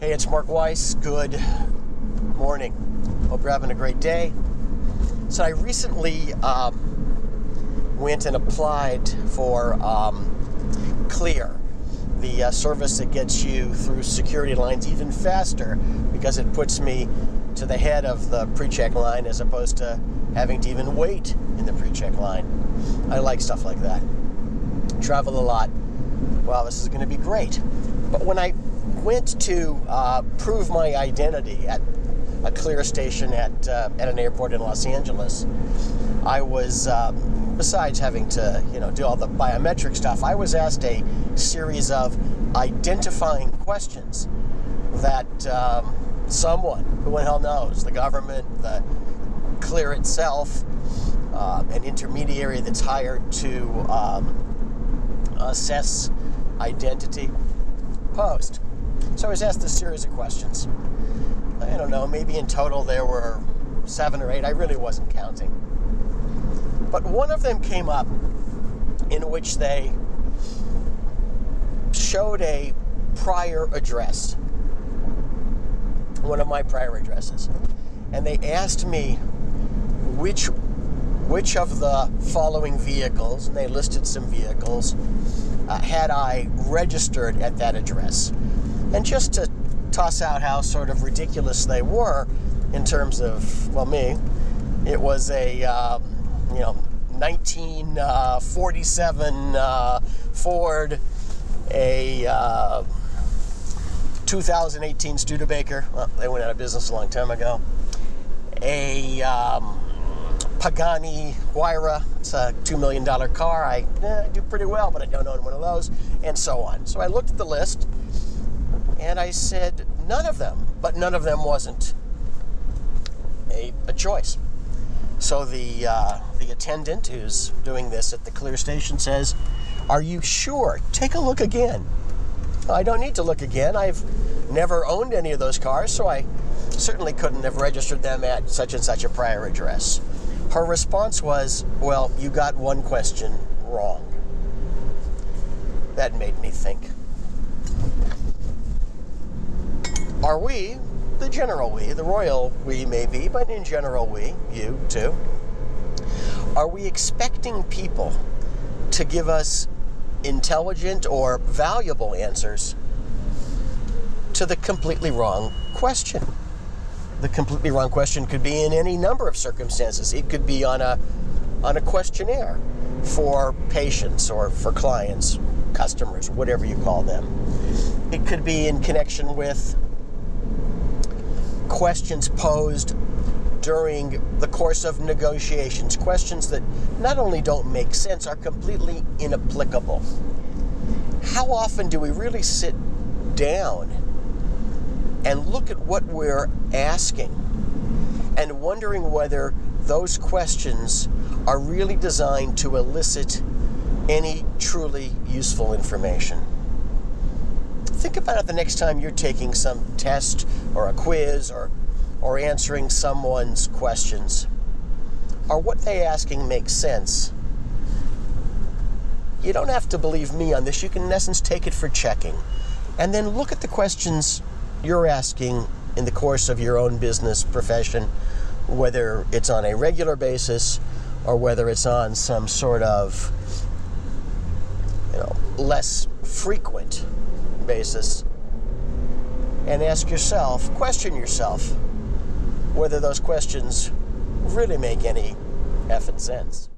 Hey, it's Mark Weiss. Good morning. Hope you're having a great day. So I recently went and applied for Clear, the service that gets you through security lines even faster because it puts me to the head of the pre-check line as opposed to having to even wait in the pre-check line. I like stuff like that. Travel a lot. Well, this is going to be great. But when I went to prove my identity at a Clear station at an airport in Los Angeles, I was, besides having to, do all the biometric stuff, I was asked a series of identifying questions that someone, who in hell knows, the government, the Clear itself, an intermediary that's hired to assess identity, posed. So I was asked a series of questions. I don't know, maybe in total there were 7 or 8. I really wasn't counting. But one of them came up in which they showed a prior address, one of my prior addresses. And they asked me which of the following vehicles, and they listed some vehicles, had I registered at that address. And just to toss out how sort of ridiculous they were in terms of, well, me, it was a 1947 Ford, a 2018 Studebaker. Well, they went out of business a long time ago. A Pagani Huayra. It's a $2 million car. I do pretty well, but I don't own one of those, and so on. So I looked at the list, and I said, none of them, but none of them wasn't a choice. So the attendant who's doing this at the Clear station says, "Are you sure? Take a look again." I don't need to look again. I've never owned any of those cars, so I certainly couldn't have registered them at such and such a prior address. Her response was, "Well, you got one question wrong." That made me think. Are we, the general we, the royal we maybe, but in general we, you too, are we expecting people to give us intelligent or valuable answers to the completely wrong question? The completely wrong question could be in any number of circumstances. It could be on a questionnaire for patients or for clients, customers, whatever you call them. It could be in connection with questions posed during the course of negotiations, questions that not only don't make sense, are completely inapplicable. How often do we really sit down and look at what we're asking and wondering whether those questions are really designed to elicit any truly useful information? Think about it the next time you're taking some test or a quiz or answering someone's questions. Are what they asking make sense? You don't have to believe me on this. You can, in essence, take it for checking. And then look at the questions you're asking in the course of your own business profession, whether it's on a regular basis or whether it's on some sort of less frequent basis, and question yourself whether those questions really make any effing sense.